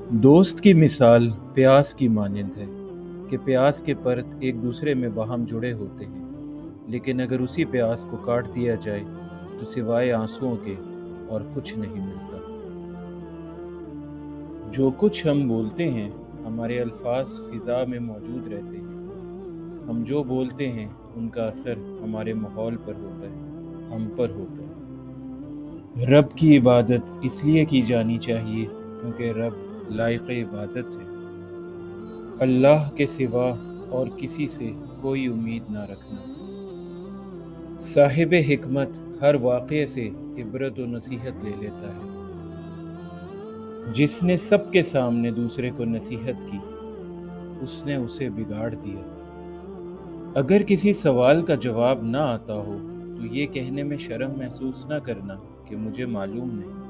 दोस्त की मिसाल प्यास की मानिंद है कि प्यास के परत एक दूसरे में बाहम जुड़े होते हैं, लेकिन अगर उसी प्यास को काट दिया जाए तो सिवाय आंसुओं के और कुछ नहीं मिलता। जो कुछ हम बोलते हैं, हमारे अल्फाज फिजा में मौजूद रहते हैं। हम जो बोलते हैं उनका असर हमारे माहौल पर होता है, हम पर होता है। रब की इबादत इसलिए की जानी चाहिए क्योंकि रब लायक इबादत है। अल्लाह के सिवा और किसी से कोई उम्मीद ना रखना। साहिब हिकमत हर वाक़ये से इबरत व नसीहत ले लेता है। जिसने सबके सामने दूसरे को नसीहत की, उसने उसे बिगाड़ दिया। अगर किसी सवाल का जवाब ना आता हो तो ये कहने में शर्म महसूस ना करना कि मुझे मालूम नहीं।